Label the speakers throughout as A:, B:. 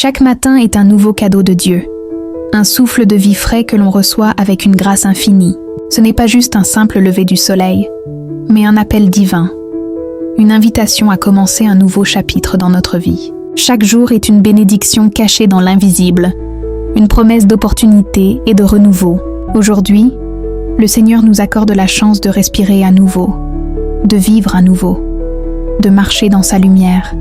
A: Chaque matin est un nouveau cadeau de Dieu, un souffle de vie frais que l'on reçoit avec une grâce infinie. Ce n'est pas juste un simple lever du soleil, mais un appel divin, une invitation à commencer un nouveau chapitre dans notre vie. Chaque jour est une bénédiction cachée dans l'invisible, une promesse d'opportunité et de renouveau. Aujourd'hui, le Seigneur nous accorde la chance de respirer à nouveau, de vivre à nouveau, de marcher dans sa lumière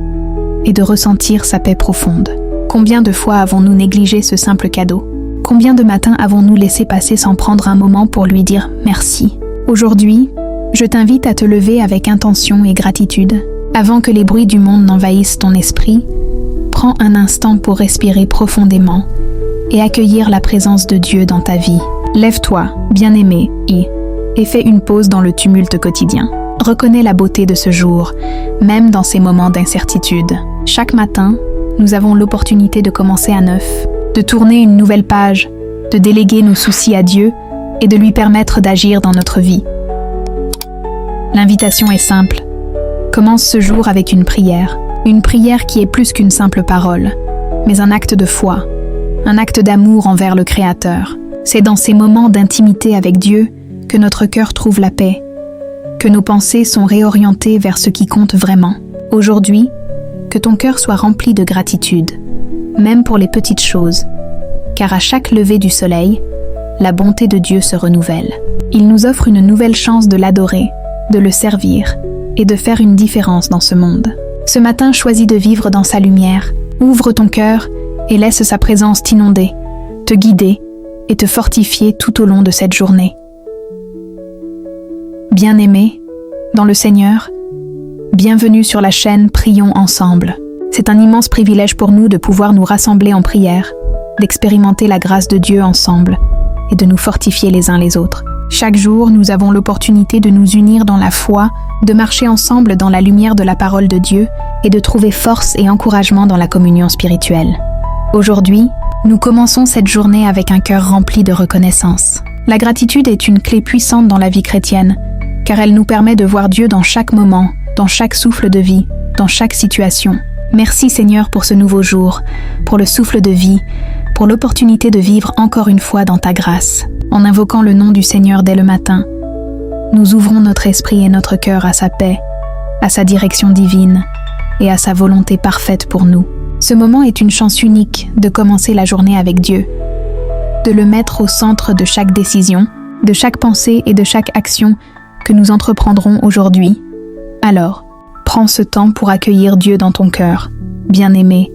A: et de ressentir sa paix profonde. Combien de fois avons-nous négligé ce simple cadeau? Combien de matins avons-nous laissé passer sans prendre un moment pour lui dire merci? Aujourd'hui, je t'invite à te lever avec intention et gratitude. Avant que les bruits du monde n'envahissent ton esprit, prends un instant pour respirer profondément et accueillir la présence de Dieu dans ta vie. Lève-toi, bien-aimé, et fais une pause dans le tumulte quotidien. Reconnais la beauté de ce jour, même dans ces moments d'incertitude. Chaque matin, nous avons l'opportunité de commencer à neuf, de tourner une nouvelle page, de déléguer nos soucis à Dieu et de lui permettre d'agir dans notre vie. L'invitation est simple. Commence ce jour avec une prière qui est plus qu'une simple parole, mais un acte de foi, un acte d'amour envers le Créateur. C'est dans ces moments d'intimité avec Dieu que notre cœur trouve la paix, que nos pensées sont réorientées vers ce qui compte vraiment. Aujourd'hui, que ton cœur soit rempli de gratitude, même pour les petites choses, car à chaque lever du soleil, la bonté de Dieu se renouvelle. Il nous offre une nouvelle chance de l'adorer, de le servir et de faire une différence dans ce monde. Ce matin, choisis de vivre dans sa lumière. Ouvre ton cœur et laisse sa présence t'inonder, te guider et te fortifier tout au long de cette journée. Bien-aimé, dans le Seigneur, bienvenue sur la chaîne Prions ensemble. C'est un immense privilège pour nous de pouvoir nous rassembler en prière, d'expérimenter la grâce de Dieu ensemble et de nous fortifier les uns les autres. Chaque jour, nous avons l'opportunité de nous unir dans la foi, de marcher ensemble dans la lumière de la parole de Dieu et de trouver force et encouragement dans la communion spirituelle. Aujourd'hui, nous commençons cette journée avec un cœur rempli de reconnaissance. La gratitude est une clé puissante dans la vie chrétienne, car elle nous permet de voir Dieu dans chaque moment, dans chaque souffle de vie, dans chaque situation. Merci Seigneur pour ce nouveau jour, pour le souffle de vie, pour l'opportunité de vivre encore une fois dans ta grâce. En invoquant le nom du Seigneur dès le matin, nous ouvrons notre esprit et notre cœur à sa paix, à sa direction divine et à sa volonté parfaite pour nous. Ce moment est une chance unique de commencer la journée avec Dieu, de le mettre au centre de chaque décision, de chaque pensée et de chaque action que nous entreprendrons aujourd'hui. Alors, prends ce temps pour accueillir Dieu dans ton cœur, bien-aimé,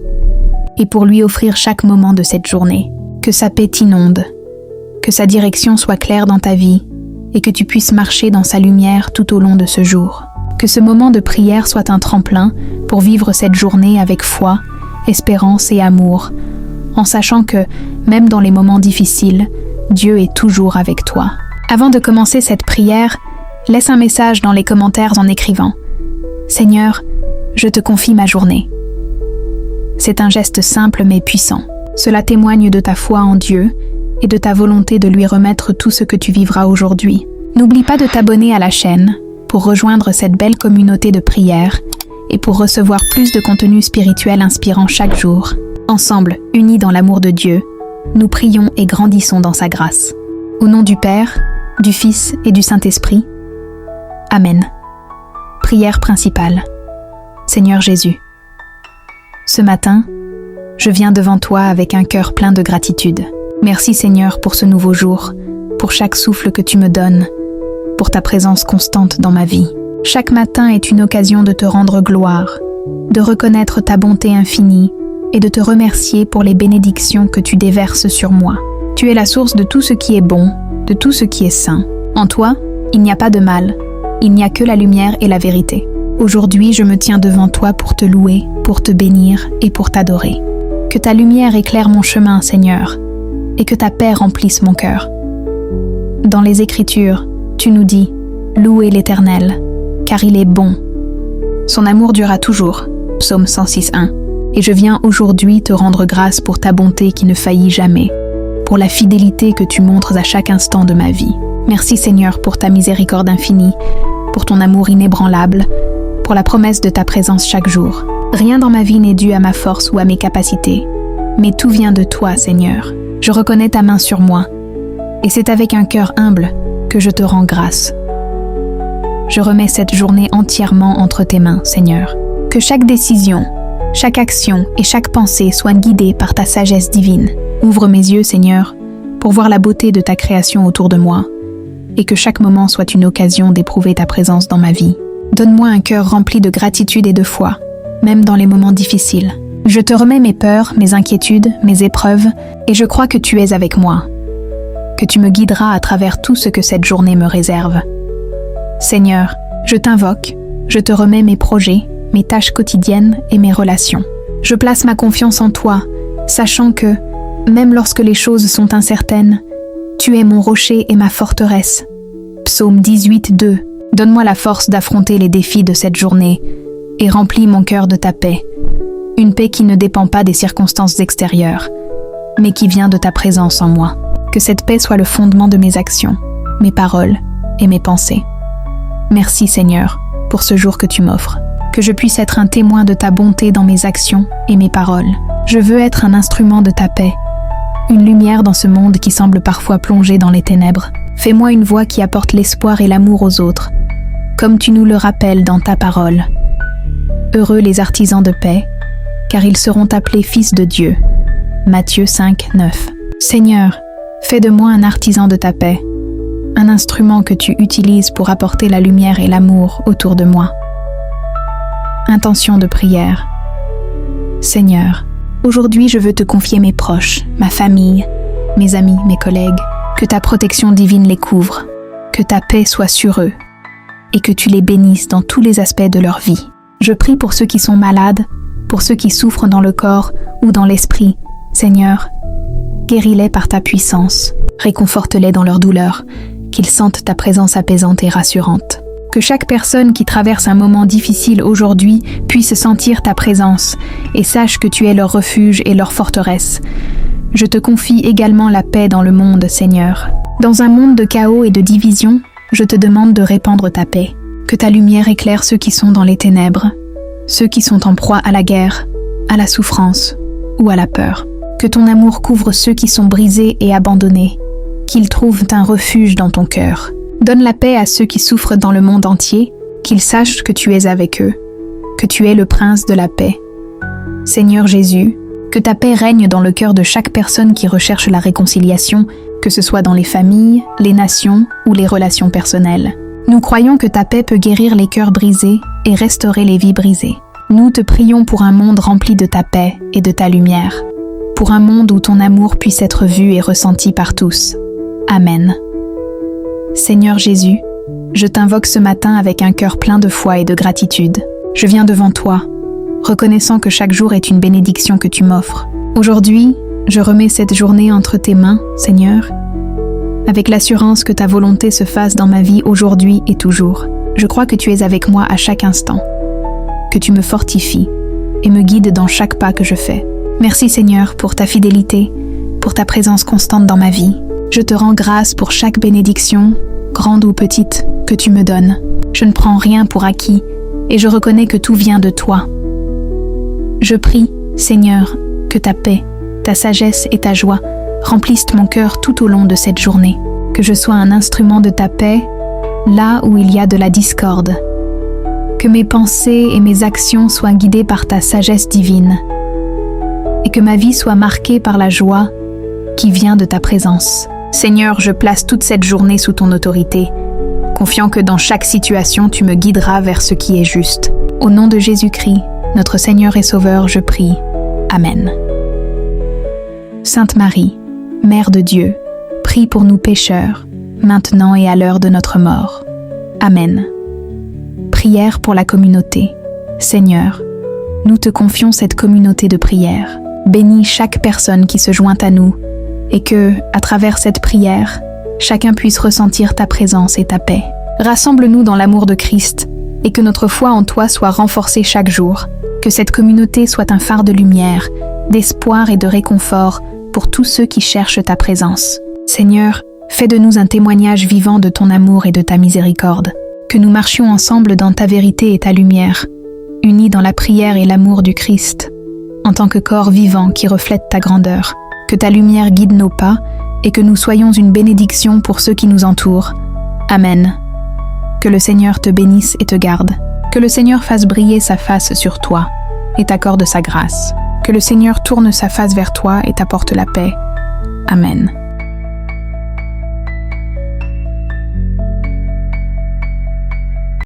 A: et pour lui offrir chaque moment de cette journée. Que sa paix t'inonde, que sa direction soit claire dans ta vie et que tu puisses marcher dans sa lumière tout au long de ce jour. Que ce moment de prière soit un tremplin pour vivre cette journée avec foi, espérance et amour, en sachant que, même dans les moments difficiles, Dieu est toujours avec toi. Avant de commencer cette prière, laisse un message dans les commentaires en écrivant « Seigneur, je te confie ma journée ». C'est un geste simple mais puissant. Cela témoigne de ta foi en Dieu et de ta volonté de lui remettre tout ce que tu vivras aujourd'hui. N'oublie pas de t'abonner à la chaîne pour rejoindre cette belle communauté de prière et pour recevoir plus de contenu spirituel inspirant chaque jour. Ensemble, unis dans l'amour de Dieu, nous prions et grandissons dans sa grâce. Au nom du Père, du Fils et du Saint-Esprit. Amen. Prière principale. Seigneur Jésus, ce matin, je viens devant toi avec un cœur plein de gratitude. Merci Seigneur pour ce nouveau jour, pour chaque souffle que tu me donnes, pour ta présence constante dans ma vie. Chaque matin est une occasion de te rendre gloire, de reconnaître ta bonté infinie et de te remercier pour les bénédictions que tu déverses sur moi. Tu es la source de tout ce qui est bon, de tout ce qui est saint. En toi, il n'y a pas de mal, il n'y a que la lumière et la vérité. Aujourd'hui, je me tiens devant toi pour te louer, pour te bénir et pour t'adorer. Que ta lumière éclaire mon chemin, Seigneur, et que ta paix remplisse mon cœur. Dans les Écritures, tu nous dis « Louez l'Éternel, car il est bon. Son amour durera toujours. » Psaume 106:1. Et je viens aujourd'hui te rendre grâce pour ta bonté qui ne faillit jamais, pour la fidélité que tu montres à chaque instant de ma vie. Merci Seigneur pour ta miséricorde infinie, pour ton amour inébranlable, pour la promesse de ta présence chaque jour. Rien dans ma vie n'est dû à ma force ou à mes capacités, mais tout vient de toi, Seigneur. Je reconnais ta main sur moi, et c'est avec un cœur humble que je te rends grâce. Je remets cette journée entièrement entre tes mains, Seigneur. Que chaque décision, chaque action et chaque pensée soient guidées par ta sagesse divine. Ouvre mes yeux, Seigneur, pour voir la beauté de ta création autour de moi, et que chaque moment soit une occasion d'éprouver ta présence dans ma vie. Donne-moi un cœur rempli de gratitude et de foi, même dans les moments difficiles. Je te remets mes peurs, mes inquiétudes, mes épreuves, et je crois que tu es avec moi, que tu me guideras à travers tout ce que cette journée me réserve. Seigneur, je t'invoque, je te remets mes projets, mes tâches quotidiennes et mes relations. Je place ma confiance en toi, sachant que, même lorsque les choses sont incertaines, tu es mon rocher et ma forteresse. Psaume 18:2. Donne-moi la force d'affronter les défis de cette journée et remplis mon cœur de ta paix. Une paix qui ne dépend pas des circonstances extérieures, mais qui vient de ta présence en moi. Que cette paix soit le fondement de mes actions, mes paroles et mes pensées. Merci Seigneur pour ce jour que tu m'offres. Que je puisse être un témoin de ta bonté dans mes actions et mes paroles. Je veux être un instrument de ta paix, une lumière dans ce monde qui semble parfois plongé dans les ténèbres. Fais-moi une voix qui apporte l'espoir et l'amour aux autres, comme tu nous le rappelles dans ta parole. Heureux les artisans de paix, car ils seront appelés fils de Dieu. Matthieu 5:9. Seigneur, fais de moi un artisan de ta paix, un instrument que tu utilises pour apporter la lumière et l'amour autour de moi. Intention de prière. Seigneur, aujourd'hui je veux te confier mes proches, ma famille, mes amis, mes collègues. Que ta protection divine les couvre, que ta paix soit sur eux et que tu les bénisses dans tous les aspects de leur vie. Je prie pour ceux qui sont malades, pour ceux qui souffrent dans le corps ou dans l'esprit. Seigneur, guéris-les par ta puissance, réconforte-les dans leur douleur, qu'ils sentent ta présence apaisante et rassurante. Que chaque personne qui traverse un moment difficile aujourd'hui puisse sentir ta présence et sache que tu es leur refuge et leur forteresse. Je te confie également la paix dans le monde, Seigneur. Dans un monde de chaos et de division, je te demande de répandre ta paix. Que ta lumière éclaire ceux qui sont dans les ténèbres, ceux qui sont en proie à la guerre, à la souffrance ou à la peur. Que ton amour couvre ceux qui sont brisés et abandonnés, qu'ils trouvent un refuge dans ton cœur. Donne la paix à ceux qui souffrent dans le monde entier, qu'ils sachent que tu es avec eux, que tu es le prince de la paix. Seigneur Jésus, que ta paix règne dans le cœur de chaque personne qui recherche la réconciliation, que ce soit dans les familles, les nations ou les relations personnelles. Nous croyons que ta paix peut guérir les cœurs brisés et restaurer les vies brisées. Nous te prions pour un monde rempli de ta paix et de ta lumière, pour un monde où ton amour puisse être vu et ressenti par tous. Amen. Seigneur Jésus, je t'invoque ce matin avec un cœur plein de foi et de gratitude. Je viens devant toi, reconnaissant que chaque jour est une bénédiction que tu m'offres. Aujourd'hui, je remets cette journée entre tes mains, Seigneur, avec l'assurance que ta volonté se fasse dans ma vie aujourd'hui et toujours. Je crois que tu es avec moi à chaque instant, que tu me fortifies et me guides dans chaque pas que je fais. Merci Seigneur pour ta fidélité, pour ta présence constante dans ma vie. Je te rends grâce pour chaque bénédiction, grande ou petite, que tu me donnes. Je ne prends rien pour acquis et je reconnais que tout vient de toi. Je prie, Seigneur, que ta paix, ta sagesse et ta joie remplissent mon cœur tout au long de cette journée. Que je sois un instrument de ta paix, là où il y a de la discorde. Que mes pensées et mes actions soient guidées par ta sagesse divine. Et que ma vie soit marquée par la joie qui vient de ta présence. Seigneur, je place toute cette journée sous ton autorité, confiant que dans chaque situation, tu me guideras vers ce qui est juste. Au nom de Jésus-Christ, notre Seigneur et Sauveur, je prie. Amen. Sainte Marie, Mère de Dieu, prie pour nous pécheurs, maintenant et à l'heure de notre mort. Amen. Prière pour la communauté. Seigneur, nous te confions cette communauté de prière. Bénis chaque personne qui se joint à nous et que, à travers cette prière, chacun puisse ressentir ta présence et ta paix. Rassemble-nous dans l'amour de Christ et que notre foi en toi soit renforcée chaque jour. Que cette communauté soit un phare de lumière, d'espoir et de réconfort pour tous ceux qui cherchent ta présence. Seigneur, fais de nous un témoignage vivant de ton amour et de ta miséricorde. Que nous marchions ensemble dans ta vérité et ta lumière, unis dans la prière et l'amour du Christ, en tant que corps vivant qui reflète ta grandeur. Que ta lumière guide nos pas et que nous soyons une bénédiction pour ceux qui nous entourent. Amen. Que le Seigneur te bénisse et te garde. Que le Seigneur fasse briller sa face sur toi et t'accorde sa grâce. Que le Seigneur tourne sa face vers toi et t'apporte la paix. Amen.